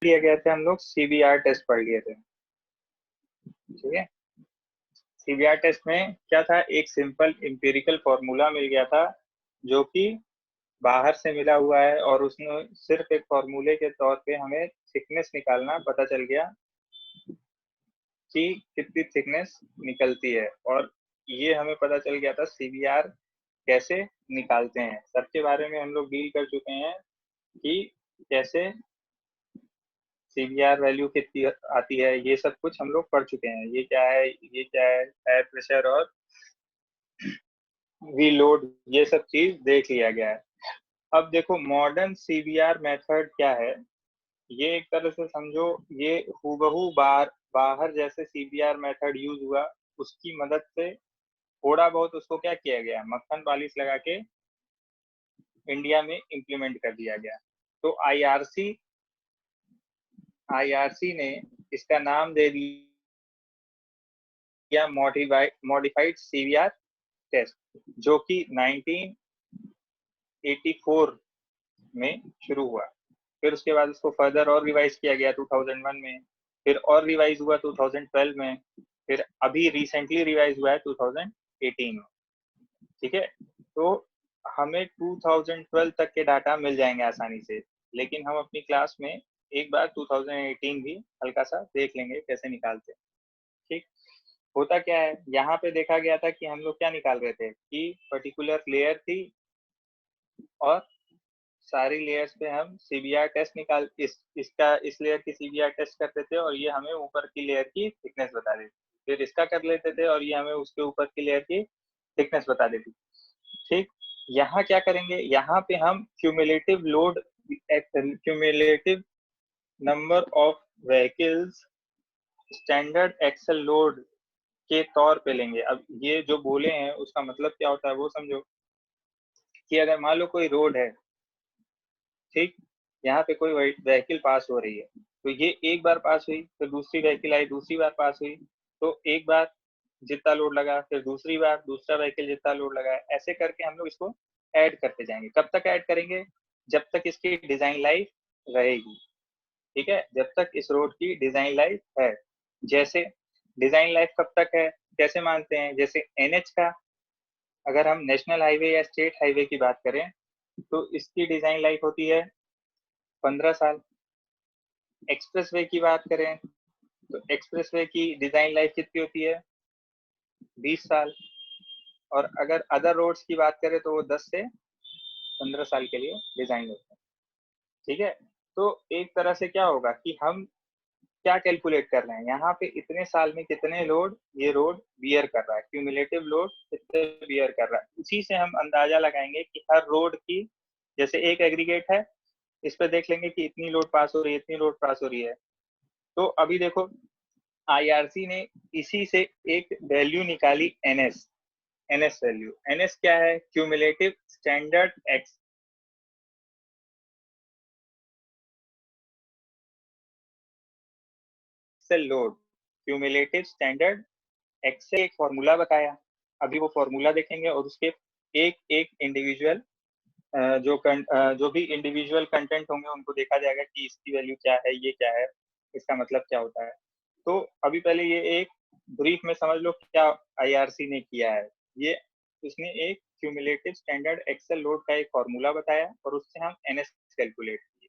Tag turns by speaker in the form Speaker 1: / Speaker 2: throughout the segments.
Speaker 1: लिए गए थे हम लोग सीबीआर टेस्ट पढ़ लिए थे, ठीक है। सीबीआर टेस्ट में क्या था, एक सिंपल एम्पिरिकल फॉर्मूला मिल गया था जो कि बाहर से मिला हुआ है, और उसमें सिर्फ एक फॉर्मूले के तौर पे हमें थिकनेस निकालना पता चल गया कि कितनी थिकनेस निकलती है, और ये हमें पता चल गया था सीबीआर कैसे निकालते हैं। सबके बारे में हम लोग डील कर चुके हैं कि कैसे सीबीआर वैल्यू कितनी आती है, ये सब कुछ हम लोग पढ़ चुके हैं। ये क्या है, ये क्या है, टायर प्रेशर और वी लोड, ये सब चीज देख लिया गया है। अब देखो मॉडर्न सीबीआर मेथड क्या है, ये एक तरह से समझो ये हूबहू बाहर जैसे सीबीआर मेथड यूज हुआ, उसकी मदद से थोड़ा बहुत उसको क्या किया गया, मक्खन पालिश लगा के इंडिया में इम्प्लीमेंट कर दिया गया। तो आईआरसी ने इसका नाम दे दिया मॉडिफाइड सीबीआर टेस्ट, जो कि 1984 में शुरू हुआ। फिर उसके बाद उसको फर्दर और रिवाइज किया गया 2001 में, फिर और रिवाइज हुआ 2012 में, फिर अभी रिसेंटली रिवाइज हुआ है 2018 में, ठीक है। तो हमें 2012 तक के डाटा मिल जाएंगे आसानी से, लेकिन हम अपनी क्लास में एक बार 2018 भी हल्का सा देख लेंगे कैसे निकालते हैं, ठीक। होता क्या है, यहाँ पे देखा गया था कि हम लोग क्या निकाल रहे थे कि पर्टिकुलर लेयर थी, और सारी लेयर्स पे हम सीबीआर टेस्ट निकाल इस लेयर की सीबीआर टेस्ट करते थे, और ये हमें ऊपर की लेयर की थिकनेस बता देती। फिर इसका कर लेते थे और ये हमें उसके ऊपर की लेयर की थिकनेस बता देती, ठीक। यहाँ क्या करेंगे, यहाँ पे हम cumulative load, cumulative number of vehicles standard axle load के तौर पे लेंगे। अब ये जो बोले हैं उसका मतलब क्या होता है वो समझो, कि अगर मान लो कोई रोड है, ठीक, यहाँ पे कोई व्हीकल पास हो रही है, तो ये एक बार पास हुई, फिर दूसरी व्हीकल आई, दूसरी बार पास हुई, तो एक बार जितना लोड लगा, फिर दूसरी बार दूसरा व्हीकल जितना लोड लगा, ऐसे करके हम लोग इसको ऐड करते जाएंगे। कब तक ऐड करेंगे, जब तक इसकी डिजाइन लाइफ रहेगी, ठीक है, जब तक इस रोड की डिजाइन लाइफ है। जैसे डिजाइन लाइफ कब तक है, कैसे मानते हैं, जैसे एनएच का, अगर हम नेशनल हाईवे या स्टेट हाईवे की बात करें तो इसकी डिजाइन लाइफ होती है 15 साल। एक्सप्रेसवे की बात करें तो एक्सप्रेसवे की डिजाइन लाइफ कितनी होती है, 20 साल। और अगर अदर रोड्स की बात करें तो वो 10 से 15 साल के लिए डिजाइन होते हैं, ठीक है। तो एक तरह से क्या होगा कि हम क्या कैलकुलेट कर रहे हैं, यहाँ पे इतने साल में कितने लोड ये रोड बियर कर रहा है, क्यूमुलेटिव लोड कितने बियर कर रहा है, उसी से हम अंदाजा लगाएंगे कि हर रोड की, जैसे एक एग्रीगेट है, इस पे देख लेंगे कि इतनी लोड पास हो रही है, इतनी लोड पास हो रही है। तो अभी देखो आईआरसी ने इसी से एक वैल्यू निकाली, एनएस वैल्यू। एनएस क्या है, cumulative standard axle load, cumulative standard axle एक फॉर्मूला बताया। अभी वो फॉर्मूला देखेंगे और उसके एक एक इंडिविजुअल जो भी इंडिविजुअल कंटेंट होंगे उनको देखा जाएगा कि इसकी वैल्यू क्या है, ये क्या है, इसका मतलब क्या होता है। तो अभी पहले ये एक ब्रीफ में समझ लो क्या आईआरसी ने किया है। ये उसने एक क्यूमुलेटिव स्टैंडर्ड एक्सेल लोड का एक फॉर्मूला बताया, और उससे हम एनएस कैलकुलेट किए।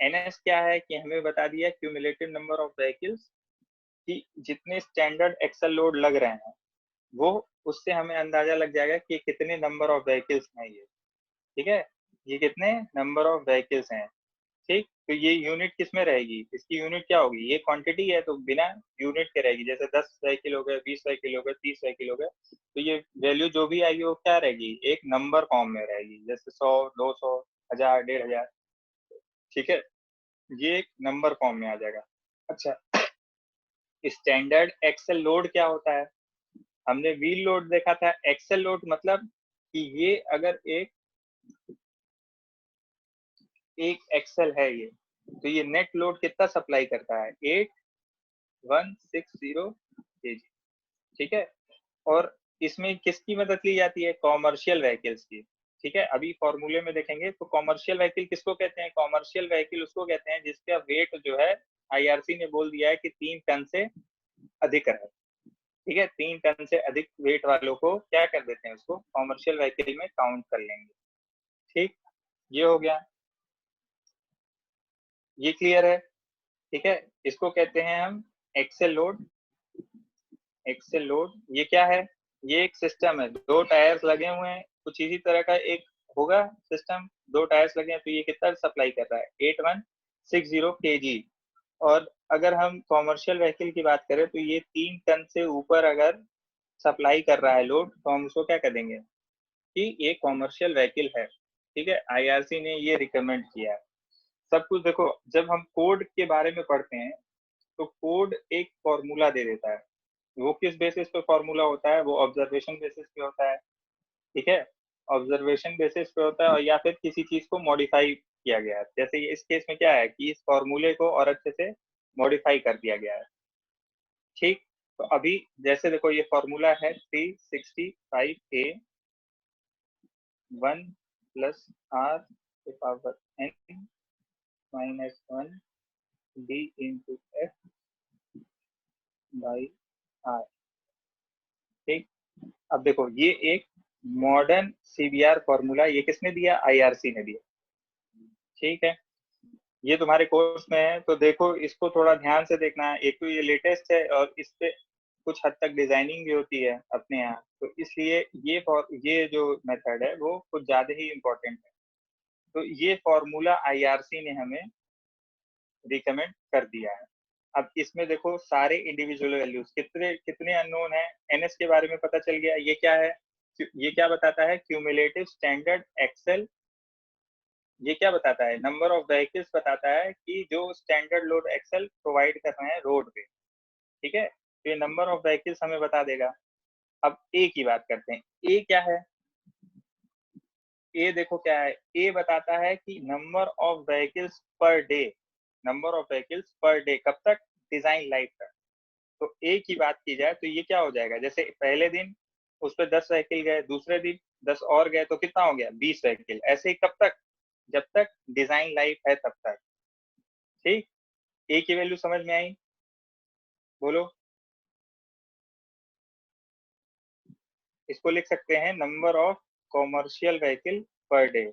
Speaker 1: एनएस क्या है कि हमें बता दिया क्यूमुलेटिव नंबर ऑफ व्हीकल्स, कि जितने स्टैंडर्ड एक्सेल लोड लग रहे हैं वो, उससे हमें अंदाजा लग जाएगा कि कितने नंबर ऑफ व्हीकल्स हैं ये, ठीक है, ये कितने नंबर ऑफ व्हीकल्स हैं, ठीक। तो ये यूनिट किस में रहेगी, इसकी यूनिट क्या होगी, ये क्वांटिटी है तो बिना यूनिट के रहेगी। जैसे 10 व्हीकल हो गए, 20 व्हीकल हो गए, 30 व्हीकल हो गए, तो ये वैल्यू जो भी आएगी वो क्या रहेगी, एक नंबर फॉर्म में रहेगी, जैसे 100, 200, 1000, 1500, ठीक है, ये एक नंबर फॉर्म में आ जाएगा। अच्छा, स्टैंडर्ड एक्सेल लोड क्या होता है, हमने व्हील लोड देखा था, एक्सेल लोड मतलब कि ये अगर एक एक एक्सेल है ये, तो ये नेट लोड कितना सप्लाई करता है, 8160 kg, ठीक है। और इसमें किसकी मदद ली जाती है, कॉमर्शियल व्हीकल्स की। ठीक है, अभी फॉर्मूले में देखेंगे तो कॉमर्शियल व्हीकल किसको कहते हैं? कॉमर्शियल व्हीकल उसको कहते हैं जिसका वेट जो है आईआरसी ने बोल दिया है कि 3 टन से अधिक है। ठीक है, 3 टन से अधिक वेट वालों को क्या कर देते हैं, उसको कॉमर्शियल व्हीकल में काउंट कर लेंगे। ठीक, ये हो गया, ये क्लियर है? ठीक है, इसको कहते हैं हम एक्सेल लोड। एक्सेल लोड ये क्या है? ये एक सिस्टम है, 2 टायर्स लगे हुए हैं, कुछ इसी तरह का एक होगा सिस्टम। 2 टायर्स लगे हैं तो ये कितना सप्लाई कर रहा है? 8160 kg। और अगर हम कॉमर्शियल व्हीकल की बात करें तो ये 3 टन से ऊपर अगर सप्लाई कर रहा है लोड तो हम उसको क्या करेंगे कि ये कॉमर्शियल व्हीकल है। ठीक है, आईआरसी ने ये रिकमेंड किया है। सब कुछ देखो, जब हम कोड के बारे में पढ़ते हैं तो कोड एक फॉर्मूला दे देता है। वो किस बेसिस पे फॉर्मूला होता है? वो ऑब्जर्वेशन बेसिस पे होता है। ठीक है, ऑब्जर्वेशन बेसिस पे होता है, और या फिर किसी चीज को मॉडिफाई किया गया है। जैसे इस केस में क्या है कि इस फॉर्मूले को और अच्छे से मॉडिफाई कर दिया गया है। ठीक, तो अभी जैसे देखो ये फॉर्मूला है 365A 1 प्लस आर के power n minus 1 D into F by R. ठीक, अब देखो ये एक मॉडर्न सीबीआर फॉर्मूला, ये किसने दिया? आईआरसी ने दिया। ठीक है, ये तुम्हारे कोर्स में है तो देखो, इसको थोड़ा ध्यान से देखना है। एक तो ये लेटेस्ट है और इस पे कुछ हद तक डिजाइनिंग भी होती है अपने यहाँ, तो इसलिए ये जो मेथड है वो कुछ ज्यादा ही इम्पोर्टेंट है। तो ये फॉर्मूला आईआरसी ने हमें रिकमेंड कर दिया है। अब इसमें देखो सारे इंडिविजुअल वैल्यूज कितने कितने अननोन है। एनएस के बारे में पता चल गया, ये क्या है? ये क्या बताता है? Cumulative standard axle. ये क्या बताता है? नंबर ऑफ व्हीकल्स बताता है कि जो स्टैंडर्ड लोड एक्सेल प्रोवाइड कर रहे हैं रोड पे। ठीक है, तो ये नंबर ऑफ व्हीकल्स हमें बता देगा। अब ए की बात करते हैं, ए क्या है? ए देखो क्या है, ए बताता है कि number of vehicles per day. Number of vehicles per day कब तक? डिजाइन लाइफ तक। तो ए की बात की जाए तो ये क्या हो जाएगा? जैसे पहले दिन उस पर 10 व्हीकल गए, दूसरे दिन 10 और गए, तो कितना हो गया? 20 व्हीकल। ऐसे ही कब तक? जब तक डिजाइन लाइफ है तब तक। ठीक, ए की वैल्यू समझ में आई? बोलो। इसको लिख सकते हैं number of commercial vehicle per day.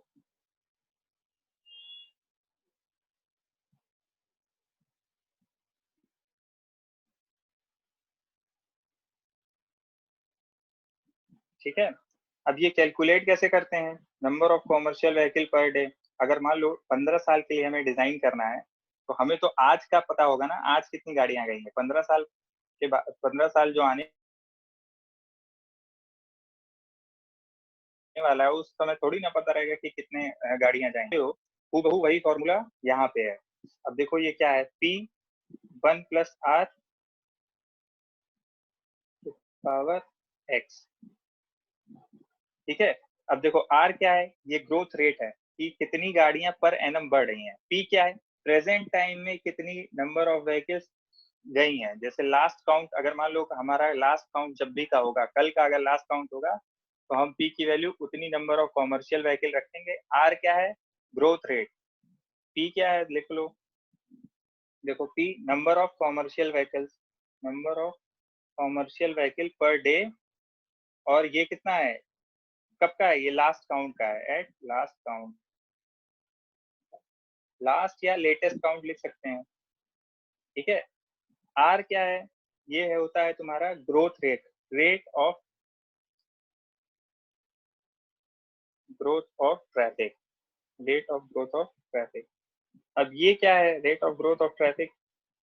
Speaker 1: ठीक है, अब ये कैलकुलेट कैसे करते हैं? Number of commercial vehicle per day. अगर मान लो 15 साल के लिए हमें डिजाइन करना है, तो हमें तो आज का पता होगा ना, आज कितनी गाड़ियां गई हैं। 15 साल के बाद, 15 साल जो आने वाला है उस समय थोड़ी ना पता रहेगा कि कितने गाड़ियां जाएंगे। हो हूबहू वही फॉर्मूला यहाँ पे है। अब देखो ये क्या है? P1 plus are power x. ठीक है, अब देखो आर क्या है? ये ग्रोथ रेट है कि कितनी गाड़ियां पर एनम बढ़ रही हैं। पी क्या है? प्रेजेंट टाइम में कितनी नंबर ऑफ व्हीकल्स गई हैं। जैसे लास्ट काउंट, अगर मान लो हमारा लास्ट काउंट जब भी का होगा, कल का अगर लास्ट काउंट होगा, तो हम पी की वैल्यू उतनी नंबर ऑफ कॉमर्शियल व्हीकल रखेंगे। आर क्या है? Growth rate. पी क्या है? लिख लो। देखो P number of commercial vehicles, number of commercial vehicle per day. और ये कितना है? कब का है? ये लास्ट काउंट का है, एट लास्ट काउंट। लास्ट या लेटेस्ट काउंट लिख सकते हैं। ठीक है, आर क्या है? ये है होता है तुम्हारा growth rate, rate of growth of traffic, rate of growth of traffic. अब ये क्या है? Rate of growth of traffic.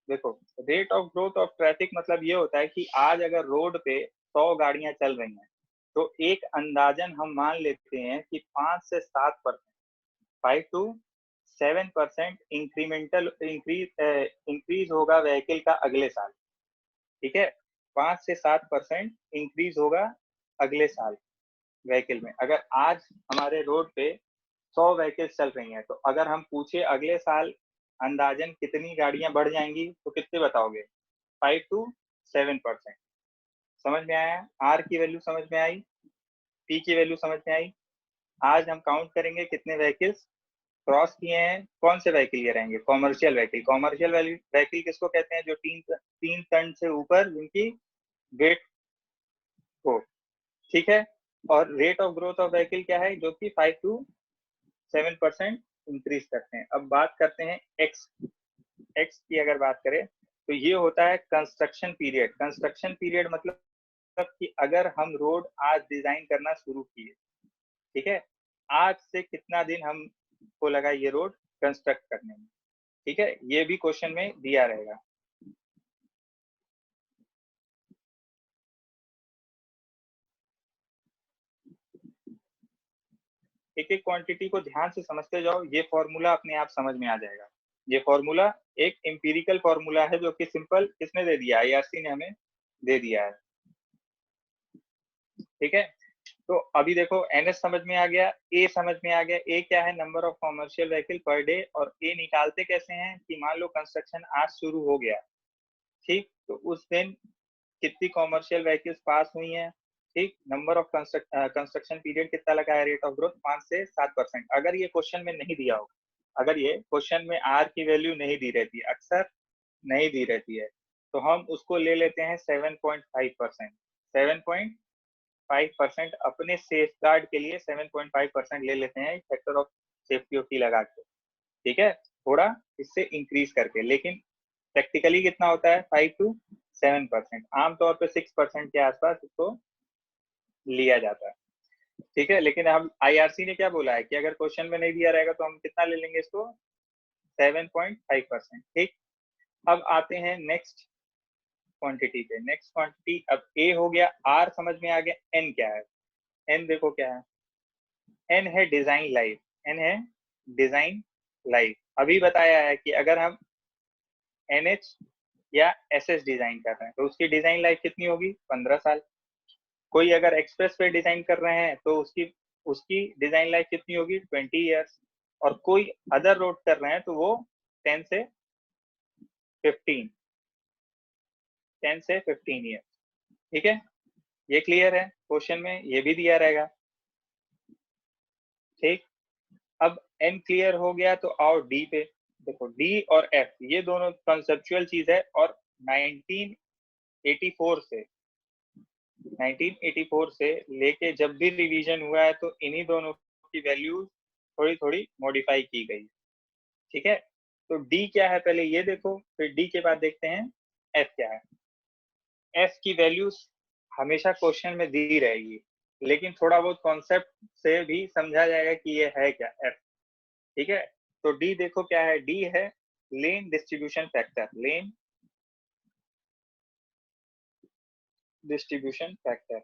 Speaker 1: देखो, rate of growth of traffic मतलब ये होता है कि आज अगर रोड पे 100 गाड़ियां चल रही हैं, तो एक अंदाजन हम मान लेते हैं कि 5 से 7%, 5 to 7% इंक्रीमेंटल इंक्रीज होगा व्हीकल का अगले साल। ठीक है, 5 से 7% इंक्रीज होगा अगले साल व्हीकल में। अगर आज हमारे रोड पे 100 व्हीकल चल रही हैं, तो अगर हम पूछे अगले साल अंदाजन कितनी गाड़ियां बढ़ जाएंगी, तो कितने बताओगे? 5 to 7%। समझ में आया? आर की वैल्यू समझ में आई? पी की वैल्यू समझ में आई? आज हम काउंट करेंगे कितने व्हीकल्स क्रॉस किए हैं, कौन से व्हीकल ये रहेंगे, कॉमर्शियल व्हीकल। कॉमर्शियल व्हीकल किसको कहते हैं, जो 3 टन से ऊपर जिनकी वेट हो, ठीक है। और rate of growth of vehicle क्या है, जो कि 5 to 7% इंक्रीज करते हैं। अब बात करते हैं एक्स की अगर बात करें तो ये होता है कंस्ट्रक्शन पीरियड। कंस्ट्रक्शन पीरियड मतलब कि अगर हम रोड आज डिजाइन करना शुरू किए, ठीक है, आज से कितना दिन हमको लगा ये रोड कंस्ट्रक्ट करने में, ठीक है, ये भी क्वेश्चन में दिया रहेगा। एक एक क्वांटिटी को ध्यान से समझते जाओ, ये फॉर्मूला अपने आप समझ में आ जाएगा। ये फॉर्मूला एक एम्पिरिकल फॉर्मूला है जो कि सिंपल किसने दे दिया, आईआरसी ने हमें दे दिया है, ठीक है। तो अभी देखो एनएस समझ में आ गया, ए समझ में आ गया। ए क्या है, number of commercial vehicle per day. और ए निकालते कैसे हैं कि मान लो कंस्ट्रक्शन आज शुरू हो गया, ठीक, तो उस दिन कितनी कॉमर्शियल व्हीकल्स पास हुई हैं, ठीक, नंबर ऑफ कंस्ट्रक्शन पीरियड कितना लगा है, रेट ऑफ ग्रोथ 5 से 7%। अगर ये क्वेश्चन में नहीं दिया होगा, अगर ये क्वेश्चन में आर की वैल्यू नहीं दी रहती, अक्सर नहीं दी रहती है, तो हम उसको ले लेते हैं 7.5%। 7.5% अपने सेफ गार्ड के लिए 7.5% ले लेते हैं, factor of safety of T लगा के, ठीक है, थोड़ा इससे इंक्रीज करके। लेकिन प्रैक्टिकली कितना होता है, 5 to 7%। आमतौर पे 6% के आसपास इसको लिया जाता है, ठीक है। लेकिन हम आईआरसी ने क्या बोला है कि अगर क्वेश्चन में नहीं दिया रहेगा तो हम कितना ले लेंगे इसको, 7.5%, ठीक। अब आते हैं नेक्स्ट क्वांटिटी पे। नेक्स्ट क्वांटिटी, अब ए हो गया, आर समझ में आ गया, एन क्या है। एन देखो क्या है, एन है डिजाइन लाइफ। एन है डिजाइन लाइफ। अभी बताया है कि अगर हम एनएच या एसएस डिजाइन कर रहे हैं तो उसकी डिजाइन लाइफ कितनी होगी, 15 साल। कोई अगर एक्सप्रेस पे डिजाइन कर रहे हैं तो उसकी उसकी डिजाइन लाइफ कितनी होगी, 20 years। और कोई अदर रोड कर रहे हैं तो वो 10 से 15 10 से 15 years, ठीक है। ये क्लियर है, क्वेश्चन में ये भी दिया रहेगा, ठीक। अब एन क्लियर हो गया तो आओ डी पे। देखो डी और एफ ये दोनों कंसेप्चुअल चीज है, और 1984 से 1984 से लेके जब भी रिवीजन हुआ है तो इन्हीं दोनों की वैल्यू थोड़ी थोड़ी मॉडिफाई की गई, ठीक है। तो डी क्या है पहले ये देखो, फिर डी के बाद देखते हैं एफ क्या है। एफ की वैल्यूज हमेशा क्वेश्चन में दी रहेगी, लेकिन थोड़ा बहुत कॉन्सेप्ट से भी समझा जाएगा कि ये है क्या एफ, ठीक है। तो डी देखो क्या है, डी है लेन डिस्ट्रीब्यूशन फैक्टर। लेन डिस्ट्रीब्यूशन फैक्टर।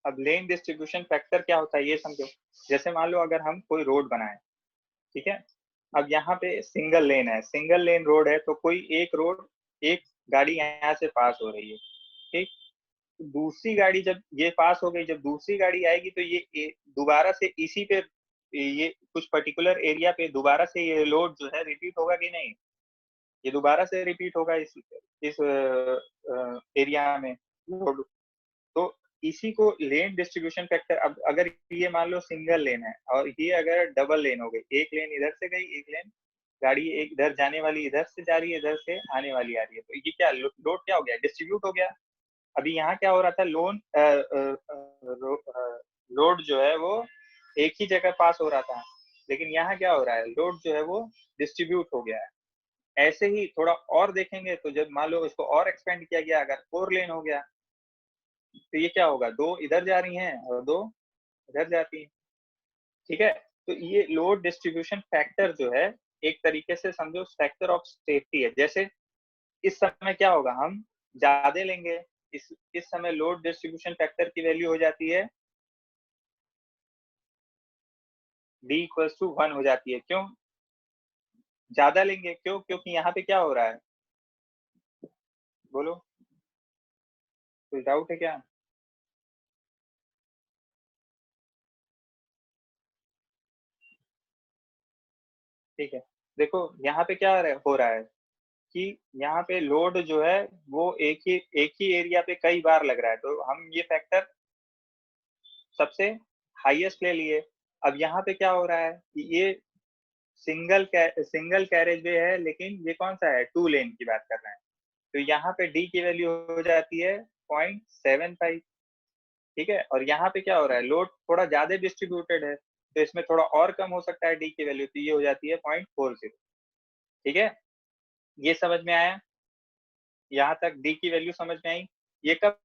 Speaker 1: अब लेन डिस्ट्रीब्यूशन फैक्टर क्या होता है ये समझो। जैसे मान लो अगर हम कोई रोड बनाए, ठीक है, अब यहाँ पे सिंगल लेन है, सिंगल लेन रोड है, तो कोई एक रोड, एक गाड़ी यहाँ से पास हो रही है, ठीक। दूसरी गाड़ी जब ये पास हो गई, जब दूसरी गाड़ी आएगी तो ये दोबारा से इसी पे, ये कुछ पर्टिकुलर एरिया पे दोबारा से ये लोड जो है रिपीट होगा कि नहीं, ये दोबारा से रिपीट होगा इस एरिया में लोड। तो इसी को लेन डिस्ट्रीब्यूशन फैक्टर। अब अगर ये मान लो सिंगल लेन है और ये अगर डबल लेन हो गई, एक लेन इधर से गई, एक लेन गाड़ी एक इधर जाने वाली इधर से जा रही है, इधर से आने वाली आ रही है, तो ये क्या लोड क्या हो गया, डिस्ट्रीब्यूट हो गया। अभी यहाँ क्या हो रहा था, लोड जो है वो एक ही जगह पास हो रहा था, लेकिन यहाँ क्या हो रहा है, लोड जो है वो डिस्ट्रीब्यूट हो गया है। ऐसे ही थोड़ा और देखेंगे तो जब मान लो इसको और एक्सपेंड किया गया, अगर 4 लेन हो गया तो ये क्या होगा, 2 इधर जा रही हैं और 2 इधर जाती हैं, ठीक है। तो ये लोड डिस्ट्रीब्यूशन फैक्टर जो है एक तरीके से समझो फैक्टर ऑफ सेफ्टी है। जैसे इस समय क्या होगा, हम ज्यादा लेंगे, इस समय लोड डिस्ट्रीब्यूशन फैक्टर की वैल्यू हो जाती है D=1 हो जाती है। क्यों ज्यादा लेंगे, क्यों, क्योंकि यहाँ पे क्या हो रहा है, बोलो, कोई डाउट है क्या। ठीक है, देखो यहाँ पे क्या हो रहा है कि यहाँ पे लोड जो है वो एक ही एरिया पे कई बार लग रहा है, तो हम ये फैक्टर सबसे हाईएस्ट ले लिए। अब यहाँ पे क्या हो रहा है कि ये सिंगल कैरेज वे है, लेकिन ये कौन सा है, 2 लेन की बात कर रहे हैं। तो यहाँ पे डी की वैल्यू हो जाती है 0.75, ठीक है। और यहाँ पे क्या हो रहा है, लोड थोड़ा ज्यादा डिस्ट्रीब्यूटेड है, तो इसमें थोड़ा और कम हो सकता है डी की वैल्यू, तो ये हो जाती है 0.40, ठीक है। ये समझ में आया, यहाँ तक डी की वैल्यू समझ में आई। ये कब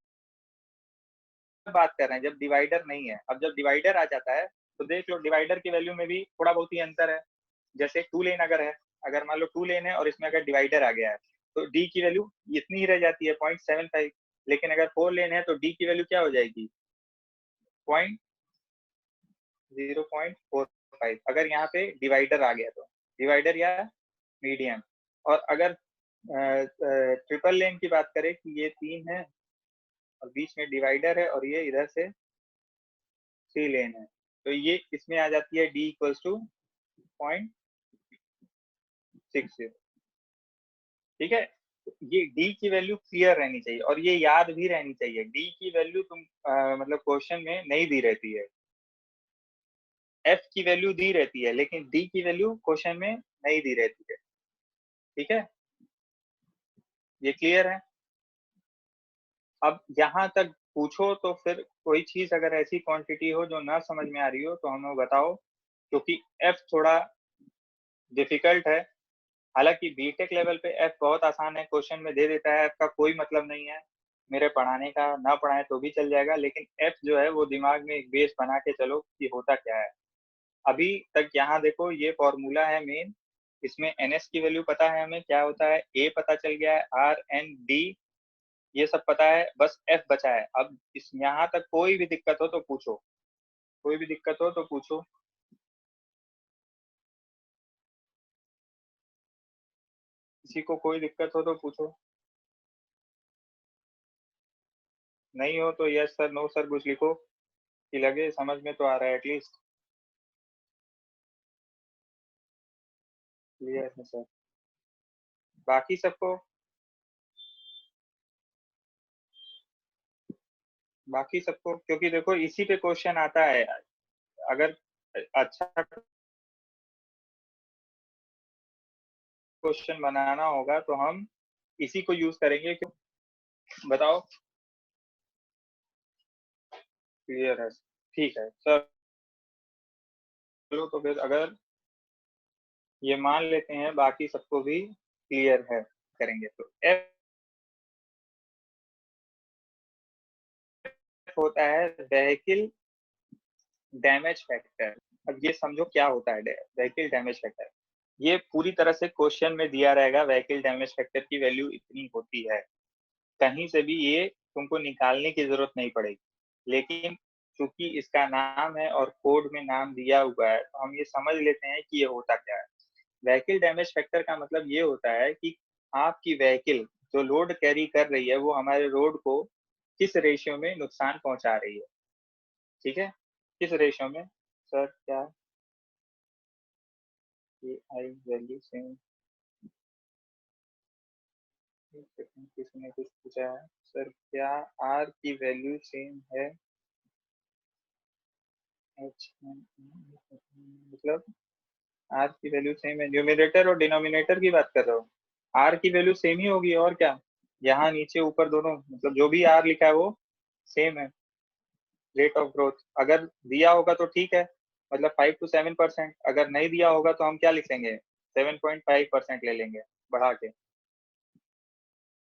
Speaker 1: बात कर रहे हैं, जब डिवाइडर नहीं है। अब जब डिवाइडर आ जाता है तो देख लो, डिवाइडर की वैल्यू में भी थोड़ा बहुत ही अंतर है। जैसे 2 लेन अगर है, अगर मान लो 2 लेन है और इसमें अगर डिवाइडर आ गया है, तो डी की वैल्यू इतनी ही रह जाती है 0.75। लेकिन अगर 4 लेन है तो डी की वैल्यू क्या हो जाएगी, 0.45, अगर यहाँ पे डिवाइडर आ गया तो, डिवाइडर या मीडियम। और अगर ट्रिपल लेन की बात करें कि ये 3 है और बीच में डिवाइडर है और ये इधर से 3 लेन है, तो ये इसमें आ जाती है डी इक्वल्स टू 0.60, ठीक है। ये डी की वैल्यू क्लियर रहनी चाहिए और ये याद भी रहनी चाहिए। डी की वैल्यू तुम मतलब क्वेश्चन में नहीं दी रहती है, एफ की वैल्यू दी रहती है, लेकिन डी की वैल्यू क्वेश्चन में नहीं दी रहती है, ठीक है। ये क्लियर है। अब यहाँ तक पूछो तो फिर कोई चीज अगर ऐसी क्वांटिटी हो जो ना समझ में आ रही हो तो हमें बताओ, क्योंकि एफ थोड़ा डिफिकल्ट है। हालांकि बीटेक लेवल पे एफ बहुत आसान है, क्वेश्चन में दे देता है, एफ का कोई मतलब नहीं है मेरे पढ़ाने का, ना पढ़ाए तो भी चल जाएगा, लेकिन एफ जो है वो दिमाग में एक बेस बना के चलो कि होता क्या है। अभी तक यहाँ देखो, ये फॉर्मूला है मेन, इसमें एनएस की वैल्यू पता है हमें क्या होता है, ए पता चल गया है, आर एन डी ये सब पता है, बस एफ बचा है। अब इस यहाँ तक कोई भी दिक्कत हो तो पूछो, कोई भी दिक्कत हो तो पूछो। किसी को कोई दिक्कत हो तो पूछो, नहीं हो तो यस सर नो सर कुछ लिखो कि लगे समझ में तो आ रहा है एटलीस्ट। क्लियर है सर, बाकी सबको, बाकी सबको, क्योंकि देखो इसी पे क्वेश्चन आता है। अगर अच्छा क्वेश्चन बनाना होगा तो हम इसी को यूज करेंगे, क्यों बताओ। क्लियर है, ठीक है सर। चलो तो फिर अगर ये मान लेते हैं बाकी सबको भी क्लियर है, करेंगे तो एफ होता है व्हीकल डैमेज फैक्टर। अब ये समझो क्या होता है व्हीकल डैमेज फैक्टर, ये पूरी तरह से क्वेश्चन में दिया रहेगा, व्हीकल डैमेज फैक्टर की वैल्यू इतनी होती है, कहीं से भी ये तुमको निकालने की जरूरत नहीं पड़ेगी। लेकिन चूंकि इसका नाम है और कोड में नाम दिया हुआ है, तो हम ये समझ लेते हैं कि ये होता क्या है। व्हीकल डैमेज फैक्टर का मतलब ये होता है कि आपकी व्हीकल जो लोड कैरी कर रही है वो हमारे रोड को किस रेशियो में नुकसान पहुंचा रही है, ठीक है। किस रेशियो में सर, क्या ये आई वैल्यू सेम, किसी ने कुछ पूछा है सर, क्या आर की वैल्यू सेम है एच, मतलब आर की वैल्यू सेम है, न्यूमिनेटर और डिनोमिनेटर की बात कर रहे हो, आर की वैल्यू सेम ही होगी और क्या। यहाँ नीचे ऊपर दोनों मतलब जो भी आर लिखा है वो सेम है। रेट ऑफ ग्रोथ अगर दिया होगा तो ठीक है, मतलब 5 to 7%, अगर नहीं दिया होगा तो हम क्या लिखेंगे, 7.5% ले लेंगे बढ़ा के।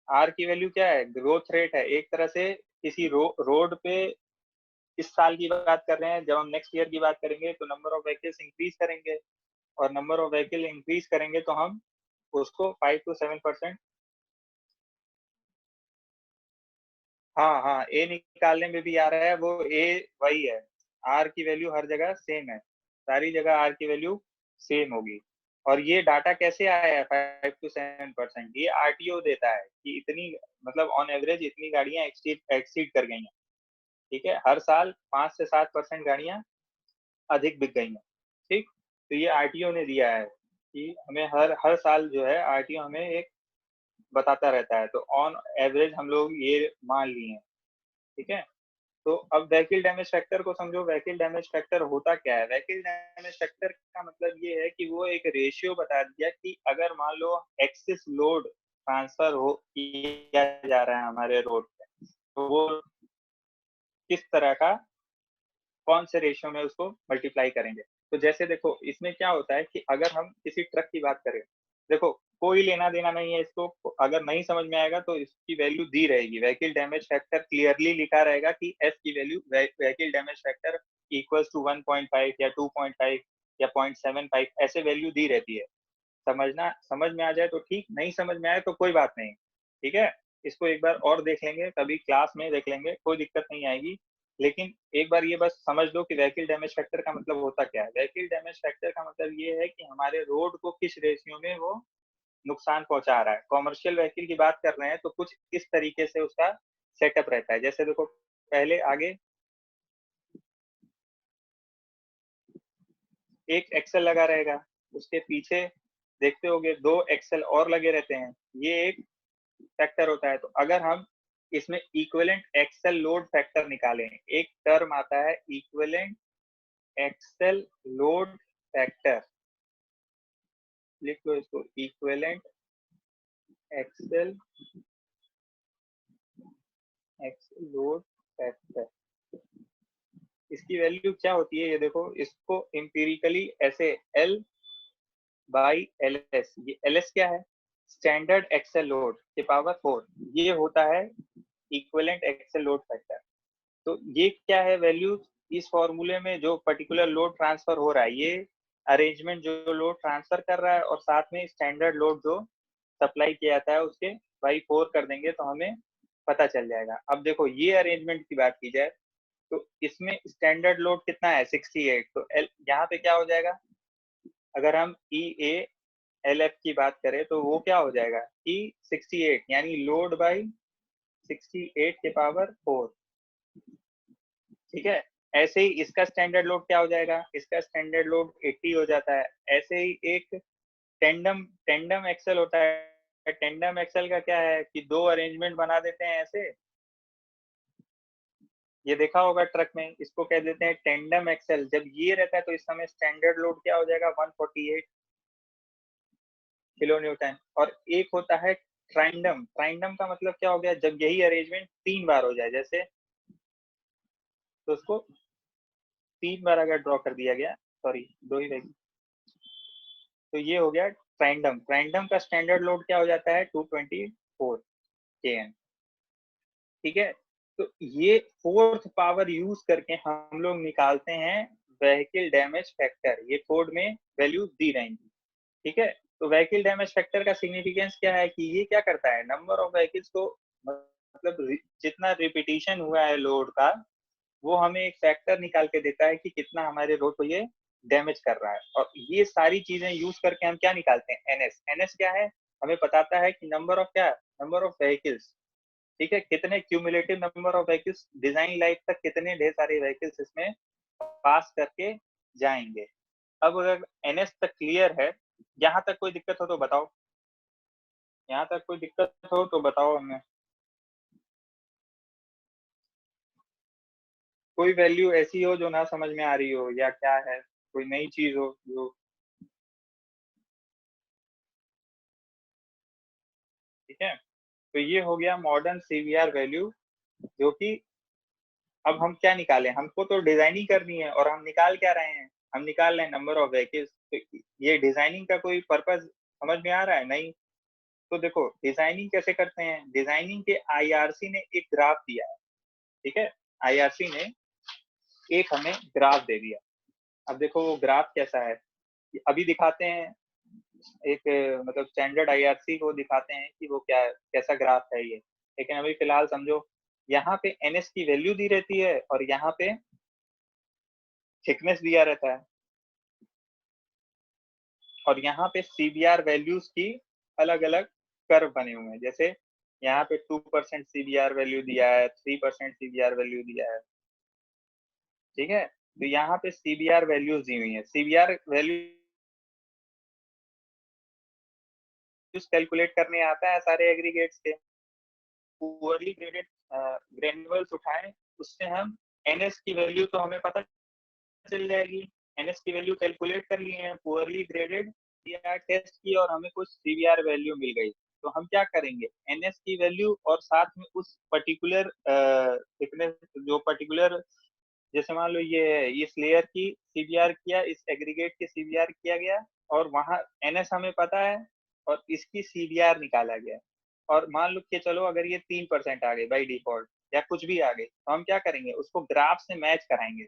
Speaker 1: आर की वैल्यू क्या है, ग्रोथ रेट है एक तरह से। किसी रोड पे इस साल की बात कर रहे हैं, जब हम नेक्स्ट ईयर की बात करेंगे तो नंबर ऑफ व्हीकल्स इंक्रीज करेंगे, और नंबर ऑफ व्हीकल इंक्रीज करेंगे तो हम उसको 5 to 7%। हाँ हाँ, ए निकालने में भी आ रहा है, वो ए वही है। आर की वैल्यू हर जगह सेम है, सारी जगह आर की वैल्यू सेम होगी। और ये डाटा कैसे आया है 5 to 7%, ये आरटीओ देता है कि इतनी, मतलब ऑन एवरेज इतनी गाड़ियां एक्सीड कर गई हैं, ठीक है। हर साल 5 से 7% गाड़ियां अधिक बिक गई हैं, ठीक। तो ये आरटीओ ने दिया है कि हमें हर हर साल जो है आरटीओ हमें एक बताता रहता है, तो ऑन एवरेज हम लोग ये मान लिए हैं, ठीक है। तो अब व्हीकल डैमेज फैक्टर को समझो। व्हीकल डैमेज फैक्टर होता क्या है? व्हीकल डैमेज फैक्टर का मतलब ये है कि वो एक रेशियो बता दिया कि अगर मान लो एक्सेस लोड ट्रांसफर हो किया जा रहा है हमारे रोड पे, तो वो किस तरह का, कौन से रेशियो में उसको मल्टीप्लाई करेंगे। तो जैसे देखो इसमें क्या होता है कि अगर हम किसी ट्रक की बात करें, देखो कोई लेना देना नहीं है इसको, अगर नहीं समझ में आएगा तो इसकी वैल्यू दी रहेगी। व्हीकल डैमेज फैक्टर क्लियरली लिखा रहेगा कि एस की value vehicle damage factor equals to 1.5 या 2.5 या 0.75, ऐसे वैल्यू दी रहती है। समझ में आ जाए तो ठीक, नहीं समझ में आए तो कोई बात नहीं, ठीक है। इसको एक बार और देख लेंगे, कभी क्लास में देख लेंगे, कोई दिक्कत नहीं आएगी। लेकिन एक बार ये बस समझ लो कि व्हीकल डैमेज फैक्टर का मतलब होता क्या है। व्हीकल डैमेज फैक्टर का मतलब ये है कि हमारे रोड को किस रेशियो में वो नुकसान पहुंचा रहा है। कॉमर्शियल व्हीकल की बात कर रहे हैं तो कुछ इस तरीके से उसका सेटअप रहता है। जैसे देखो पहले आगे एक एक्सेल लगा रहेगा, उसके पीछे देखते होगे 2 एक्सेल और लगे रहते हैं, ये एक फैक्टर होता है। तो अगर हम इसमें इक्विवेलेंट एक्सेल लोड फैक्टर निकालें, एक टर्म आता है इक्विवेलेंट एक्सेल लोड फैक्टर, लिख लो इसको, इक्विवेलेंट एक्सेल लोड फैक्टर। इसकी वैल्यू क्या होती है ये देखो, इसको एम्पिरिकली ऐसे एल बाई एल एस, ये एल एस क्या है? स्टैंडर्ड एक्सेल लोड के पावर 4, ये होता है इक्विवेलेंट एक्सेल लोड फैक्टर। तो ये क्या है वैल्यू? इस फॉर्मूले में जो पर्टिकुलर लोड ट्रांसफर हो रहा है, ये अरेंजमेंट जो लोड ट्रांसफर कर रहा है और साथ में स्टैंडर्ड लोड जो सप्लाई किया जाता है उसके बाई 4 कर देंगे तो हमें पता चल जाएगा। अब देखो ये अरेंजमेंट की बात की जाए तो इसमें स्टैंडर्ड लोड कितना है? 68। तो एल यहाँ पे क्या हो जाएगा? अगर हम ई ए एल एफ की बात करें तो वो क्या हो जाएगा? ई 68 यानी लोड बाई 68 के पावर 4, ठीक है। ऐसे ही इसका स्टैंडर्ड लोड क्या हो जाएगा? इसका स्टैंडर्ड लोड 80 हो जाता है। ऐसे ही एक टेंडम टेंडम एक्सल होता है। टेंडम एक्सल का क्या है कि 2 अरेंजमेंट बना देते हैं ऐसे, ये देखा होगा ट्रक में, इसको कह देते हैं टेंडम एक्सल। जब ये रहता है तो इस समय स्टैंडर्ड लोड क्या हो जाएगा? 148 किलो न्यूटन। और एक होता है ट्राइंडम। ट्राइंडम का मतलब क्या हो गया? जब यही अरेंजमेंट 3 बार हो जाए, जैसे तो उसको 3 बार अगर ड्रॉ कर दिया गया, सॉरी 2 ही रहेगी, तो ये हो गया ट्राइंडम। ट्राइंडम का स्टैंडर्ड लोड क्या हो जाता है? 224 kN, ठीक है। तो ये फोर्थ पावर यूज करके हम लोग निकालते हैं व्हीकल डैमेज फैक्टर। ये कोड में वैल्यू दी रहेंगी, ठीक है। तो व्हीकल डैमेज फैक्टर का सिग्निफिकेंस क्या है कि ये क्या करता है? नंबर ऑफ व्हीकल्स को, मतलब जितना रिपीटिशन हुआ है लोड का, वो हमें एक फैक्टर निकाल के देता है कि कितना हमारे रोड को ये डैमेज कर रहा है। और ये सारी चीजें यूज करके हम क्या निकालते हैं? एनएस। एनएस क्या है? हमें बताता है कि नंबर ऑफ क्या, नंबर ऑफ व्हीकल्स, ठीक है, कितने cumulative number of vehicles design life तक, कितने ढेर सारे व्हीकल्स इसमें पास करके जाएंगे। अब अगर एनएस तक क्लियर है, यहाँ तक कोई दिक्कत हो तो बताओ, यहाँ तक कोई दिक्कत हो तो बताओ हमें। कोई वैल्यू ऐसी हो जो ना समझ में आ रही हो, या क्या है, कोई नई चीज हो जो, ठीक है। तो ये हो गया मॉडर्न सीवीआर वैल्यू, जो कि अब हम क्या निकालें? हमको तो डिजाइनिंग करनी है और हम निकाल क्या रहे हैं? हम निकाल रहे हैं नंबर ऑफ व्हीकल्स। तो ये डिजाइनिंग का कोई पर्पस समझ में आ रहा है? नहीं। तो देखो डिजाइनिंग कैसे करते हैं। डिजाइनिंग के आईआरसी ने एक ग्राफ दिया है, ठीक है। आईआरसी ने एक हमें ग्राफ दे दिया। अब देखो वो ग्राफ कैसा है, अभी दिखाते हैं। एक मतलब स्टैंडर्ड आईआरसी को दिखाते हैं कि वो क्या, कैसा ग्राफ है ये। लेकिन अभी फिलहाल समझो, यहाँ पे एनएस की वैल्यू दी रहती है और यहाँ पे थिकनेस दिया रहता है, और यहाँ पे सीबीआर वैल्यूज की अलग अलग कर्व बने हुए हैं। जैसे यहाँ पे 2% सीबीआर वैल्यू दिया है, 3% सीबीआर वैल्यू दिया है, ठीक है। तो यहाँ पे सीबीआर वैल्यूज दी हुई है। सीबीआर वैल्यूज कैलकुलेट करने आता है सारे एग्रीगेट्स के। पुअरली ग्रेडेड ग्रेन्युअल्स उठाएं उससे हम एनएस की वैल्यू तो हमें पता चल जाएगी। एनएस की वैल्यू कैलकुलेट कर लिए हैं, पुअरली ग्रेडेड सीबीआर टेस्ट की, और हमें कुछ सीबीआर वैल्यू मिल गई। तो हम क्या करेंगे, एनएस की वैल्यू और साथ में उस पर्टिकुलर थिकनेस, जो पर्टिकुलर, जैसे मान लो ये है, इस लेयर की सीबीआर किया, इस एग्रीगेट की सीबीआर किया गया, और वहां एनएस हमें पता है और इसकी सीबीआर निकाला गया। और मान लो कि चलो अगर ये 3% आ गए बाई डिफॉल्ट या कुछ भी आ गए, तो हम क्या करेंगे, उसको ग्राफ से मैच कराएंगे,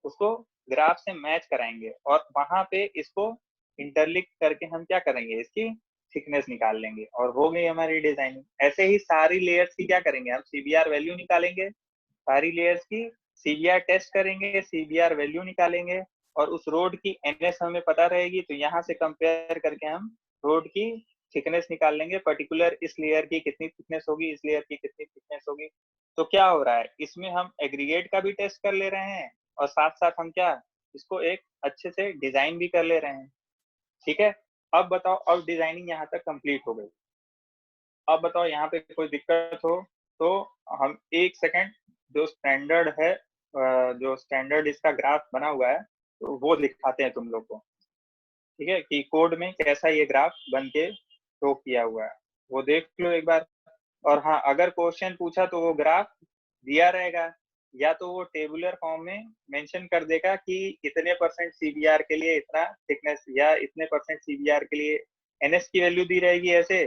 Speaker 1: उसको ग्राफ से मैच कराएंगे, और वहां पे इसको इंटरलिंक करके हम क्या करेंगे, इसकी थिकनेस निकाल लेंगे, और हो गई हमारी डिजाइनिंग। ऐसे ही सारी लेयर्स की क्या करेंगे, हम सीबीआर वैल्यू निकालेंगे, सारी लेयर्स की सीबीआर टेस्ट करेंगे, सीबीआर वैल्यू निकालेंगे, और उस रोड की एनएस हमें पता रहेगी, तो यहाँ से कंपेयर करके हम रोड की थिकनेस निकाल लेंगे, पर्टिकुलर इस लेयर की कितनी थिकनेस होगी, इस लेयर की कितनी थिकनेस होगी। तो क्या हो रहा है, इसमें हम एग्रीगेट का भी टेस्ट कर ले रहे हैं, और साथ साथ हम क्या, इसको एक अच्छे से डिजाइन भी कर ले रहे हैं। ठीक है, अब बताओ, अब डिजाइनिंग यहाँ तक कंप्लीट हो गई। अब बताओ यहाँ पे कोई दिक्कत हो तो हम एक सेकंड, जो स्टैंडर्ड है, जो स्टैंडर्ड इसका ग्राफ बना हुआ है, तो वो दिखाते हैं तुम लोग को। ठीक है, कि कोड में कैसा ये ग्राफ बन के शो किया हुआ है, वो देख लो एक बार। और हाँ, अगर क्वेश्चन पूछा तो वो ग्राफ दिया रहेगा, या तो वो टेबुलर फॉर्म में मेंशन कर देगा कि इतने परसेंट सीबीआर के लिए इतना थिकनेस, या इतने परसेंट सीबीआर के लिए एनएस की वैल्यू दी रहेगी, ऐसे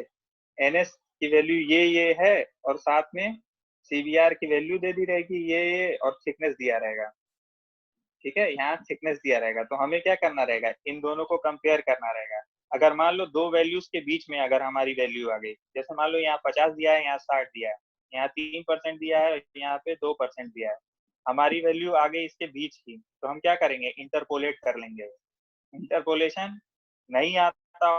Speaker 1: एनएस की वैल्यू ये है, और साथ में सीबीआर की वैल्यू दे दी रहेगी ये, और थिकनेस दिया रहेगा। ठीक है, यहाँ थिकनेस दिया रहेगा, तो हमें क्या करना रहेगा, इन दोनों को कंपेयर करना रहेगा। अगर मान लो दो वैल्यूज के बीच में अगर हमारी वैल्यू आ गई, जैसे मान लो यहाँ 50 दिया है, यहाँ 60 दिया है, यहाँ 3% दिया है, यहाँ पे 2% दिया है, हमारी वैल्यू आ गई इसके बीच की, तो हम क्या करेंगे, इंटरपोलेट कर लेंगे। इंटरपोलेशन नहीं आता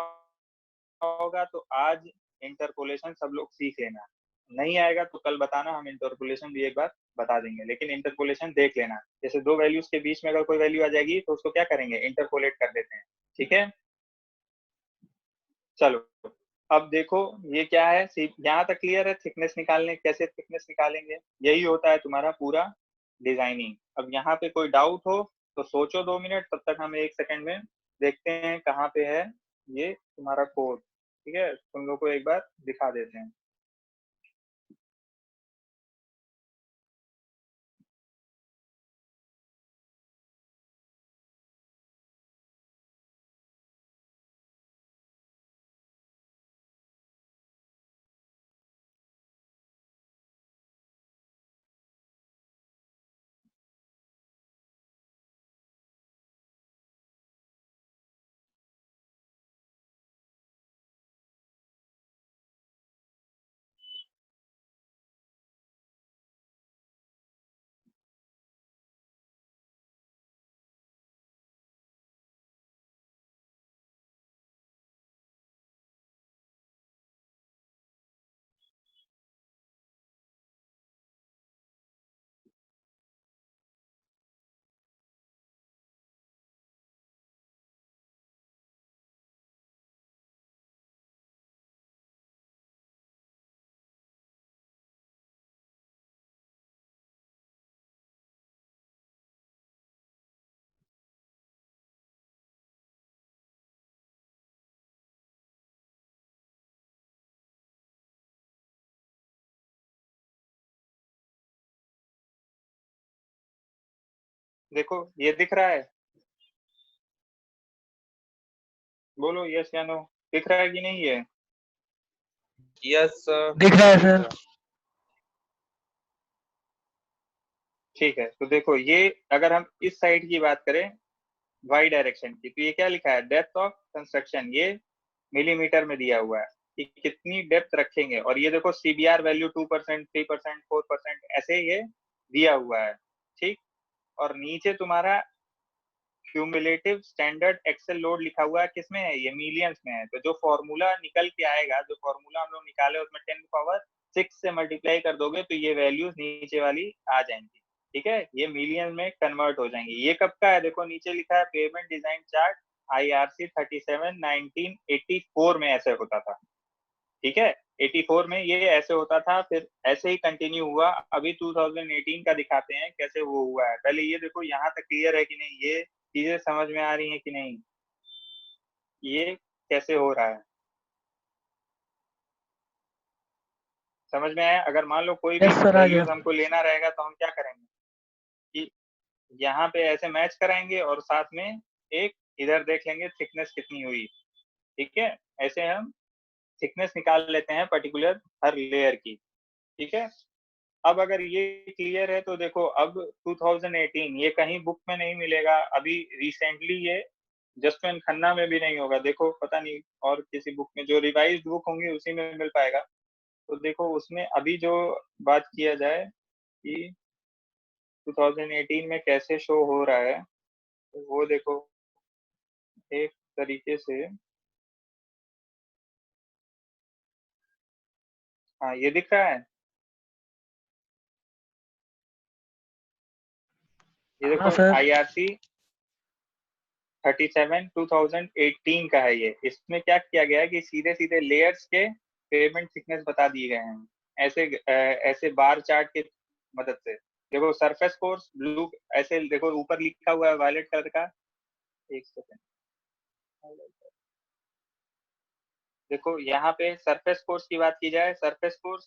Speaker 1: होगा तो आज इंटरपोलेशन सब लोग सीख लेना, नहीं आएगा तो कल बताना, हम इंटरपोलेशन भी एक बार बता देंगे, लेकिन इंटरपोलेशन देख लेना। जैसे दो वैल्यूज के बीच में अगर कोई वैल्यू आ जाएगी तो उसको क्या करेंगे, इंटरपोलेट कर देते हैं। ठीक है, चलो अब देखो ये क्या है, यहाँ तक क्लियर है, थिकनेस निकालने, कैसे थिकनेस निकालेंगे, यही होता है तुम्हारा पूरा डिजाइनिंग। अब यहाँ पे कोई डाउट हो तो सोचो 2 मिनट, तब तक हम एक सेकंड में देखते हैं कहाँ पे है ये तुम्हारा कोड। ठीक है, तुम लोग को एक बार दिखा देते हैं। देखो ये दिख रहा है, बोलो यस या नो, दिख रहा है कि नहीं ये?
Speaker 2: यस
Speaker 3: दिख रहा है सर।
Speaker 1: ठीक है, तो देखो ये अगर हम इस साइड की बात करें, वाई डायरेक्शन की, तो ये क्या लिखा है, डेप्थ ऑफ कंस्ट्रक्शन, ये मिलीमीटर में दिया हुआ है कि कितनी डेप्थ रखेंगे, और ये देखो सीबीआर वैल्यू 2%, 3%, 4%, ऐसे ये दिया हुआ है। ठीक, और नीचे तुम्हारा क्यूमुलेटिव स्टैंडर्ड एक्सेल लोड लिखा हुआ है, किसमें है, ये मिलियंस में है। तो जो फॉर्मूला निकल के आएगा, जो फॉर्मूला हम लोग निकाले उसमें 10 पावर 6 से मल्टीप्लाई कर दोगे तो ये वैल्यूज नीचे वाली आ जाएंगी। ठीक है, ये मिलियन में कन्वर्ट हो जाएंगी। ये कब का है, देखो नीचे लिखा है पेमेंट डिजाइन चार्ट IRC 37 1984 में ऐसे होता था। ठीक है, 84 में ये ऐसे होता था, फिर ऐसे ही कंटिन्यू हुआ। अभी 2018 का दिखाते हैं कैसे वो हुआ है। पहले ये देखो यहाँ तक क्लियर है कि नहीं, ये चीजें समझ में आ रही हैं कि नहीं, ये कैसे हो रहा है, समझ में आया? अगर मान लो कोई भी
Speaker 3: यस सर, आ गया।
Speaker 1: वैल्यूज हमको लेना रहेगा तो हम क्या करेंगे कि यहाँ पे ऐसे मैच कराएंगे और साथ में एक इधर देख लेंगे थिकनेस कितनी हुई, ठीक है? ऐसे हम थिकनेस निकाल लेते हैं पर्टिकुलर हर लेयर की, ठीक है? अब अगर ये क्लियर है तो देखो अब 2018 ये कहीं बुक में नहीं मिलेगा, अभी रिसेंटली ये जसवंत खन्ना में भी नहीं होगा, देखो पता नहीं और किसी बुक में, जो रिवाइज्ड बुक होंगी उसी में मिल पाएगा। तो देखो उसमें अभी जो बात किया जाए कि 2018 में कैसे शो हो रहा है, तो वो देखो एक तरीके से, हाँ ये दिख रहा है, ये
Speaker 3: हाँ
Speaker 1: देखो
Speaker 3: सर।
Speaker 1: IRC 37 2018 का है ये। इसमें क्या किया गया है कि सीधे सीधे लेयर्स के पेमेंट थिकनेस बता दिए गए हैं ऐसे ऐसे बार चार्ट के मदद से। देखो सरफेस कोर्स ब्लू, ऐसे देखो ऊपर लिखा हुआ है वायलेट कलर का, एक सेकंड, देखो यहाँ पे सरफेस कोर्स की बात की जाए, सरफेस कोर्स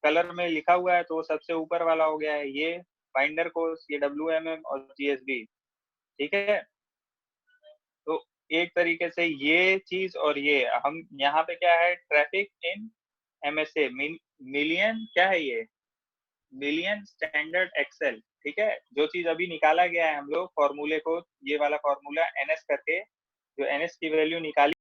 Speaker 1: कलर में लिखा हुआ है तो वो सबसे ऊपर वाला हो गया है। ये बाइंडर कोर्स, ये WMM और GSB, ठीक है? तो एक तरीके से ये चीज, और ये हम यहाँ पे क्या है, ट्रैफिक इन MSA, मिलियन, क्या है ये, मिलियन स्टैंडर्ड एक्सेल, ठीक है? जो चीज अभी निकाला गया है हम लोग फॉर्मूले को, ये वाला फॉर्मूला NS करके, जो NS की वैल्यू निकाली